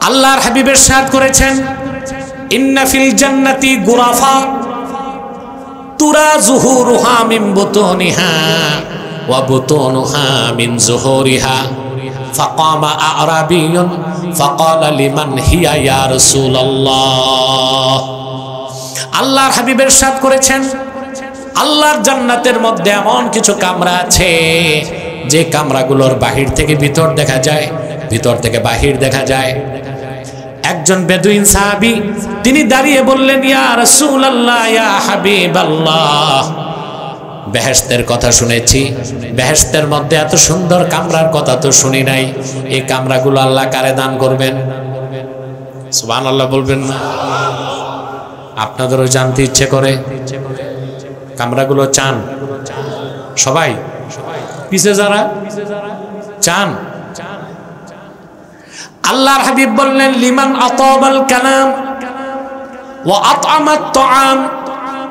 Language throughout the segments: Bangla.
আল্লাহর হাবিব ইরশাদ করেছেন, ইন্না ফিল জান্নাতি গুরাফা তুরা যুহুরুহা মিন বুতুনিহা ওয়া বুতুনুহা মিন যুহুরিহা ফাকামা আরাবিয়ুন ফাকালা লিমান হিয়া ইয়া রাসূলুল্লাহ। আল্লাহর হাবিব ইরশাদ করেছেন, আল্লাহর জান্নাতের মধ্যে এমন কিছু কামরা আছে যে কামরাগুলোর বাহির থেকে ভিতর দেখা যায়, ভিতর থেকে বাহির দেখা যায়। একজন বেদুইন সাহাবী তিনি দাঁড়িয়ে বললেন, ইয়া রাসূলুল্লাহ, ইয়া হাবিবাল্লাহ, বেহেশতের কথা শুনেছি, বেহেশতের মধ্যে এত সুন্দর কামরার কথা তো শুনি নাই। এই কামরাগুলো আল্লাহ কারে দান করবেন? সুবহানাল্লাহ বলবেন না? আপনাদেরও জানতে ইচ্ছে করে কামরাগুলো চান সবাই? পিছে যারা চান? আল্লাহর হাবিব বললেন, লিমান আতাবাল কালাম ওয়া আত'আমাত তুআম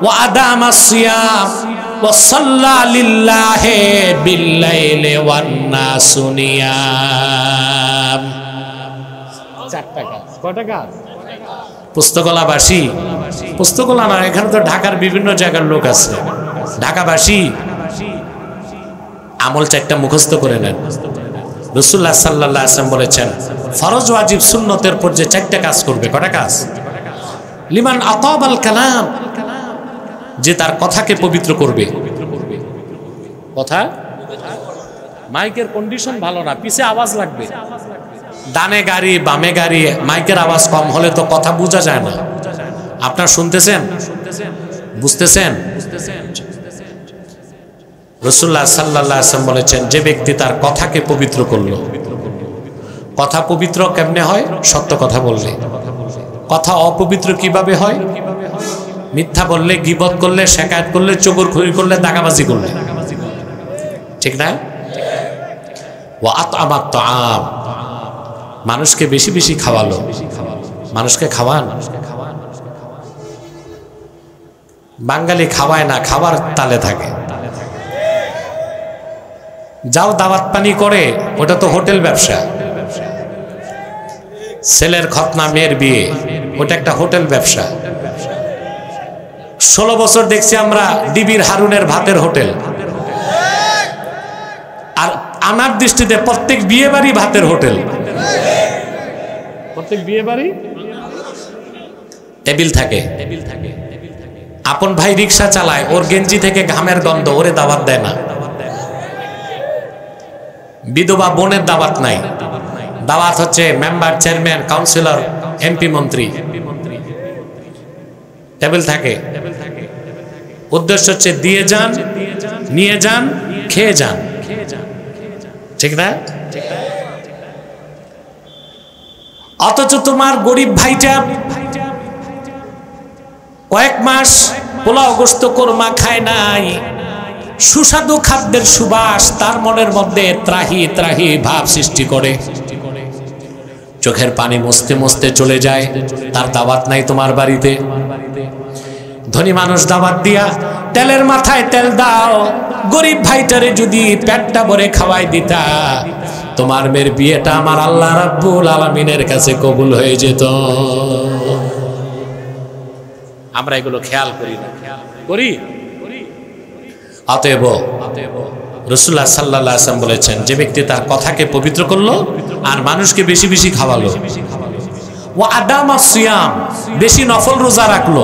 ওয়া আদামাস সিয়াম ওয়া সাল্লা লিল্লাহি বিল-লাইলি ওয়ান নাসু নিয়াম। 4টা কাজ। কয়টা কাজ? পুস্তকলাবাসী, পুস্তকলা না, এখানে তো ঢাকার বিভিন্ন জায়গার লোক আছে। ঢাকাবাসী আমল 4টা মুখস্থ করে নেন। রাসূলুল্লাহ সাল্লাল্লাহু আলাইহি ওয়াসাল্লাম বলেছেন, ফরজ ওয়াজিব সুন্নতের পর যে 4টা কাজ করবে। কয়টা কাজ? লিমান আতাবাল কালাম, যে তার কথাকে পবিত্র করবে। কথা, মাইকের কন্ডিশন ভালো না, পিছে আওয়াজ লাগবে। ডানে গাড়ি বামে গাড়ি, মাইকের আওয়াজ কম হলে তো কথা বোঝা যায় না। আপনারা শুনতেছেন? বুঝতেছেন? রাসূলুল্লাহ সাল্লাল্লাহু আলাইহি ওয়াসাল্লাম বলেছেন, যে ব্যক্তি তার কথাকে পবিত্র করলো। কথা পবিত্র কেমনে হয়? সত্য কথা বললে। কথা অপবিত্র কিভাবে হয়? মিথ্যা বললে, গীবত করলে, শিকায়ত করলে, চগলখড়ি করলে, দাগাবাজি করলে। ঠিক না? ওয়া আত'আমাত তুআম, মানুষকে বেশি বেশি খাওয়ালো। মানুষকে খাওয়ান। বাঙালি খাওয়ায় না, খাবার তালে থাকে। যাও দাওয়াত পানি করে, ওটা তো হোটেল ব্যবসা। ছেলের খতনা, মেয়ের বিয়ে, ওটা একটা হোটেল ব্যবসা। 16 বছর দেখছি আমরা ডিবির হারুনের ভাতের হোটেল। আর আমার দৃষ্টিতে প্রত্যেক বিয়ে বাড়ি ভাতের হোটেল। প্রত্যেক বিয়ে বাড়ি টেবিল থাকে। আপন ভাই রিক্সা চালায়, ওর গেঞ্জি থেকে ঘামের গন্ধ, ওরে দাওয়াত দেয় না। বিধবা বোনের দাওয়াত নাই। দাওয়াত হচ্ছে মেম্বার, চেয়ারম্যান, কাউন্সিলর, এমপি, মন্ত্রী। টেবিল থাকে। উদ্দেশ্য হচ্ছে দিয়ে যান, নিয়ে যান, খেয়ে যান। ঠিক না? অথচ তোমার গরিব ভাইটা কয়েক মাস পোলাও গোশত কোরমা খায় নাই, সুস্বাদু খাদ্যের সুবাস তার মনের মধ্যে ত্রাহি ত্রাহি ভাব সৃষ্টি করে। চোখের পানি মুছতে মুছতে চলে যায়। তার দাওয়াত নাই তোমার বাড়িতে। ধনী মানুষ দাওয়াত দিয়া তেলের মাথায় তেল দাও, গরিব ভাইটারে যদি পেটটা ভরে খাওয়াই দিতা, তোমার মেয়ের বিয়েটা আমার আল্লাহ রাব্বুল আলামিনের কাছে কবুল হয়ে যেত। আমরা এগুলো খেয়াল করি না। করি? অতএব রাসূলুল্লাহ সাল্লাল্লাহু আলাইহি ওয়াসাল্লাম বলেছেন, যে ব্যক্তি তার কথাকে পবিত্র করলো আর মানুষকে বেশি বেশি খাওয়ালো, ওয়া আদামাস সিয়াম, বেশি নফল রোজা রাখলো,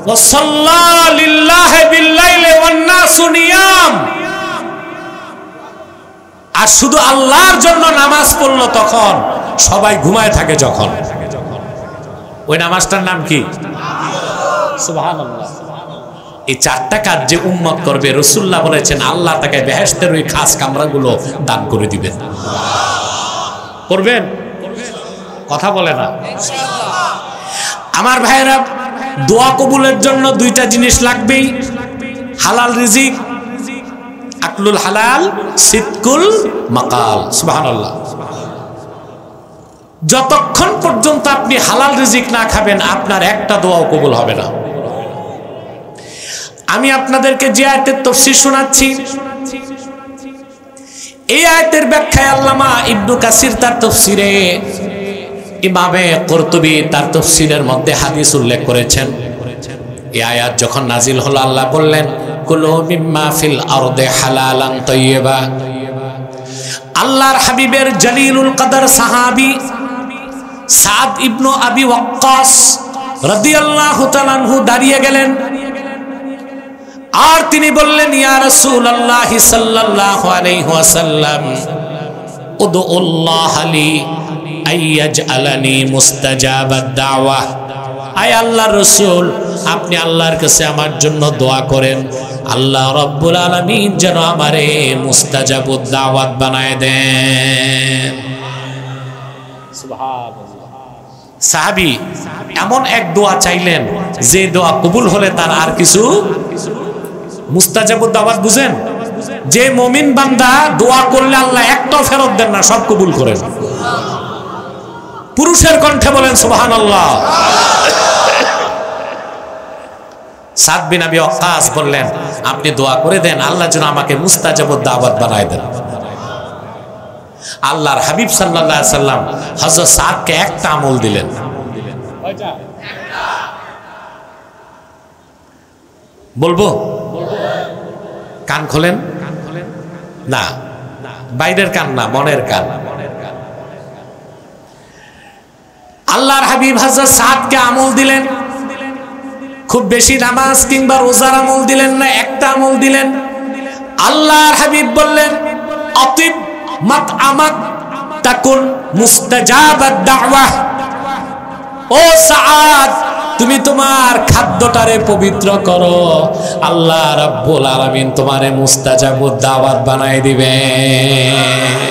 ওয়া সাল্লা লিল্লাহি বিল-লাইলি ওয়ান নাসু নিয়াম, আর শুধু আল্লাহর জন্য নামাজ পড়লো, তখন সবাই ঘুমায় থাকে যখন, ওই নামাজটার নাম কি? সুবহানাল্লাহ। এই 4টা কাজ যে উম্মত করবে, রাসূলুল্লাহ বলেছেন আল্লাহ তাকে বেহেশতের ওই খাস কামরাগুলো দান করে দিবেন। করবেন? কথা বলে না আমার ভাইরা। দোয়া কবুলের জন্য 2টা জিনিস লাগবেই, হালাল রিজিক, আকলুল হালাল, সিদকুল মাকাল। সুবহানাল্লাহ। যতক্ষণ পর্যন্ত আপনি হালাল রিজিক না খাবেন, আপনার একটা দোয়াও কবুল হবে না। আমি আপনাদেরকে যে আয়াতের তাফসীর শোনাচ্ছি, এই আয়াতের ব্যাখ্যায় আল্লামা ইবনে কাসির তার তাফসীরে ইমামে কুরতুবী তার তাফসীরের মধ্যে হাদিস উল্লেখ করেছেন। এই আয়াত যখন নাজিল হলো, আল্লাহ বললেন কুলু মিম্মা ফিল আরদি হালালান তাইয়্যিবা। আল্লাহর হাবিবের জলিলুল কদর সাহাবী সাদ ইবনে আবি ওয়াক্কাস রাদিয়াল্লাহু তাআলা আনহু দাঁড়িয়ে গেলেন, আর তিনি বললেন ইয়া রাসূলুল্লাহ সাল্লাল্লাহু আলাইহি ওয়াসাল্লাম উদুল্লাহ লি আইয়াজআলানি মুস্তাজাবাদ দাওয়া। আয় আল্লাহর রাসূল, আপনি আল্লাহর কাছে আমার জন্য দোয়া করেন, আল্লাহ রাব্বুল আলামিন যেন আমারে মুস্তাজাবুদ দাওয়াত বানায় দেন। সুবহানাল্লাহ। সাহাবী এমন এক দোয়া চাইলেন যে দোয়া কবুল হলে তার আর কিছু মুস্তাজাবুদ দাওয়াত বুঝেন, যে মুমিন বান্দা দোয়া করলে আল্লাহ একটাও ফেরত দেন না, সব কবুল করেন। পুরুষের কণ্ঠে বলেন সুবহানাল্লাহ। সাদ বিন আবি ওয়াক্কাস বললেন আপনি দোয়া করে দেন আল্লাহ যেন আমাকে মুস্তাজাবুদ দাওয়াত বানায় দেন। আল্লাহর হাবিব সাল্লাল্লাহু আলাইহি সাল্লাম হযরত সাদকে একটা আমল দিলেন। বলবো? কান খোলেন না, বাইরের কান না, মনের কান। আল্লাহর হাবিব হযরত সাদকে আমল দিলেন। খুব বেশি নামাজ কিংবা রোজার আমল দিলেন না, একটা আমল দিলেন। আল্লাহর হাবিব বললেন আতিব মাতআমাক তাকুন মুস্তাজাবাদ দাওয়া। ও সাদ, তুমি তোমার খাদ্যটারে পবিত্র করো, আল্লাহ রাব্বুল আলামিন তোমারে মুস্তাজাবুদ দাওয়াত বানায় দিবেন।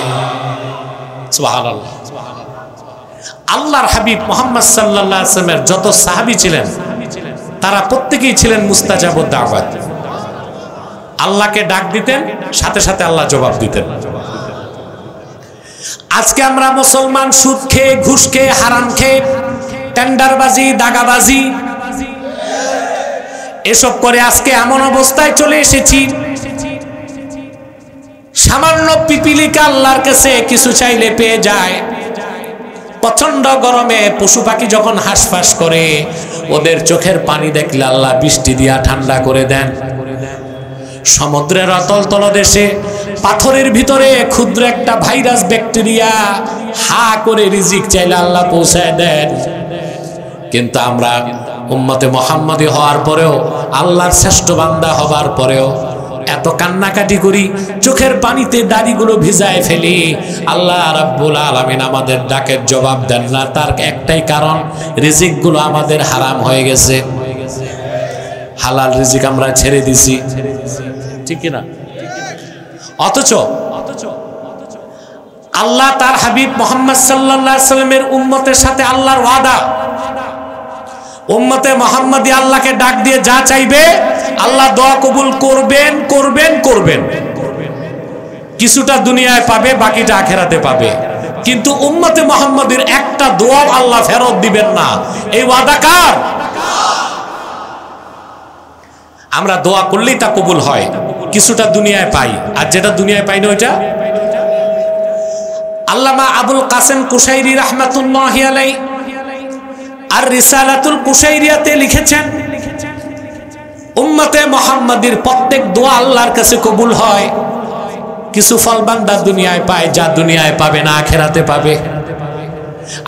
সুবহানাল্লাহ। আল্লাহর হাবিব মুহাম্মদ সাল্লাল্লাহু আলাইহি ওয়াসাল্লামের যত সাহাবী ছিলেন তারা প্রত্যেকেই ছিলেন মুস্তাজাবুদ দাওয়াত। আল্লাহকে ডাক দিতেন, সাথে সাথে আল্লাহ জবাব দিতেন। আজকে আমরা মুসলমান সুদ খেয়ে, ঘুষ খেয়ে, হারাম খেয়ে, টেন্ডারবাজি, দাগাবাজি এসব করে আজকে এমন অবস্থায় চলে এসেছি, সামান্য পিপিলিকা আল্লাহর কাছে কিছু চাইলে পেয়ে যায়। প্রচন্ড গরমে পশু পাখি যখন হাঁসফাঁস করে, ওদের চোখের পানি দেখলে আল্লাহ বৃষ্টি দিয়া ঠান্ডা করে দেন। সমুদ্রের অতল তলদেশে পাথরের ভিতরে ক্ষুদ্র একটা ভাইরাস ব্যাকটেরিয়া হা করে রিজিক চাইলে আল্লাহ পৌঁছায় দেন। কিন্তু আমরা উম্মতে মুহাম্মাদী হওয়ার পরেও, আল্লাহর শ্রেষ্ঠ বান্দা হবার পরেও এত কান্নাকাটি করি, চোখের পানিতে দাড়িগুলো ভিজায় ফেলি, আল্লাহ রাব্বুল আলামিন আমাদের ডাকের জবাব দেন না। তার একটাই কারণ, রিজিকগুলো আমাদের হারাম হয়ে গেছে। হালাল রিজিক আমরা ছেড়ে দিছি, ঠিক কিনা? অথচ আল্লাহ তার হাবিব মুহাম্মদ সাল্লাল্লাহু আলাইহি সাল্লামের উম্মতের সাথে আল্লাহর ওয়াদা, উম্মতে মুহাম্মাদী আল্লাহকে ডাক দিয়ে যা চাইবে আল্লাহ দোয়া কবুল করবেন করবেন করবেন। কিছুটা দুনিয়ায় পাবে, বাকিটা আখিরাতে পাবে। কিন্তু উম্মতে মুহাম্মাদীর একটা দোয়া আল্লাহ ফেরত দিবেন না, এই ওয়াদা কার? আমরা দোয়া করলেই তা কবুল হয়, কিছুটা দুনিয়ায় পাই, আর যেটা দুনিয়ায় পাই না ওইটা। আল্লামা আবুল কাসেম কুশাইরি রাহমাতুল্লাহি আলাইহি আর রিসালাতুল কুশাইরিয়াতে লিখেছেন, উম্মতে মুহাম্মাদীর প্রত্যেক দোয়া আল্লাহর কাছে কবুল হয়। কিছু ফল বান্দা দুনিয়ায় পায়, যা দুনিয়ায় পাবে না আখিরাতে পাবে।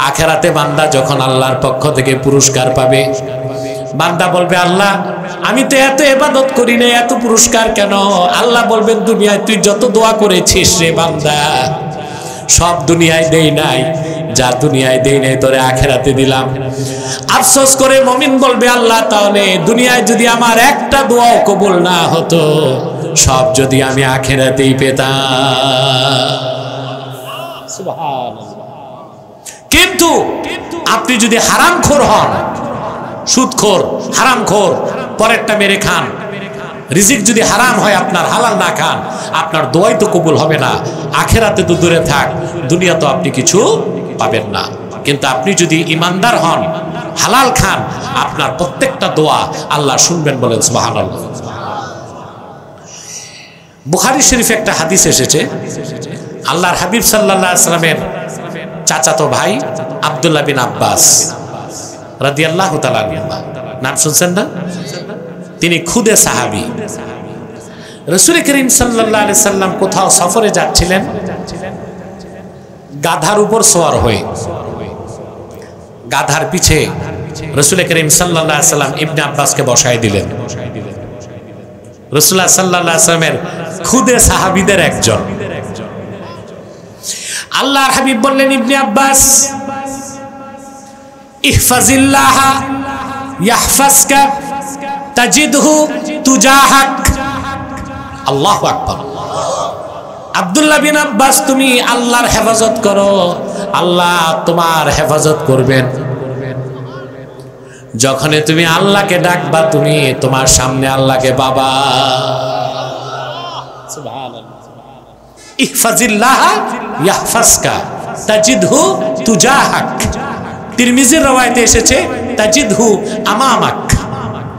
আখিরাতে বান্দা যখন আল্লাহর পক্ষ থেকে পুরস্কার পাবে, বান্দা বলবে আল্লাহ আমি তো এত ইবাদত করি না, এত পুরস্কার কেন? আল্লাহ বলবেন দুনিয়ায় তুই যত দোয়া করেছিস রে বান্দা, সব দুনিয়ায় দেই নাই, যা দুনিয়ায় দেই নাই তোরে আখিরাতে দিলাম। আফসোস করে মুমিন বলবে আল্লাহ তাহলে দুনিয়ায় যদি আমার একটা দোয়াও কবুল না হতো, সব যদি আমি আখিরাতেই পেতাম। সুবহানাল্লাহ। কিন্তু আপনি যদি হারামখোর হন, সুদখোর, হারামখোর, পরেরটা মেরে খান, রিজিক যদি হারাম হয়, আপনার হালাল না খান, আপনার দোয়াই তো কবুল হবে না। আখিরাতে তো দূরে থাক, দুনিয়া তো আপনি কিছু পাবেন না। কিন্তু আপনি যদি ইমানদার হন, হালাল খান, আপনার প্রত্যেকটা দোয়া আল্লাহ শুনবেন, বলেন সুবহানাল্লাহ। বুখারী শরীফে একটা হাদিস এসেছে, আল্লাহর হাবিব সাল্লাল্লাহু আলাইহি ওয়াসাল্লামের চাচাতো ভাই আব্দুল্লাহ বিন আব্বাস রাদিয়াল্লাহু তাআলা নাম শুনছেন না? তিনি খুদে সাহাবী। রাসূল করিম সাল্লাল্লাহু আলাইহি সাল্লাম কোথাও সফরে যাচ্ছিলেন, গাধার উপর সওয়ার হয়ে। গাধার পিছে রাসূল করিম সাল্লাল্লাহু আলাইহি সাল্লাম ইবনে আব্বাসকে বসায় দিলেন। রাসূলুল্লাহ সাল্লাল্লাহু আলাইহি সাল্লামের খুদে সাহাবীদের একজন। আল্লাহর হাবিব বললেন, ইবনে আব্বাস, ইহফাজিল্লাহ ইয়াহফাজকা তাজিদহু তুজাহাক। আল্লাহু আকবার। আব্দুল্লাহ বিন আব্বাস, তুমি আল্লাহর হেফাজত করো, আল্লাহ তোমার হেফাজত করবেন। যখন তুমি আল্লাহকে ডাকবা, তুমি তোমার সামনে আল্লাহকে পাবা। ইহফাজিল্লাহ ইয়াহফাজকা তাজিদহু তুজাহাক। তিরমিজির রওয়ায়াতে এসেছে তাজিদহু আমামাক।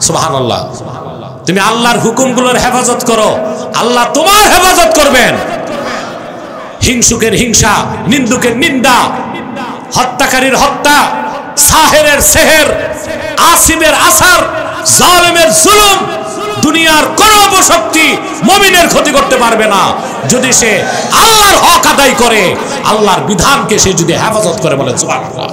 সুবহানাল্লাহ। তুমি আল্লাহর হুকুমগুলোর হেফাজত করো, আল্লাহ তোমার হেফাজত করবেন। হিংসুকের হিংসা, নিন্দুকের নিন্দা, হত্যাকারীর হত্যা, সাহেরের সেহের, আসিমের আসার, জালেমের জুলুম, দুনিয়ার কোন অপশক্তি মুমিনের ক্ষতি করতে পারবে না যদি সে আল্লাহর হক আদায় করে, আল্লাহর বিধানকে সে যদি হেফাজত করে। বলে সুবহানাল্লাহ।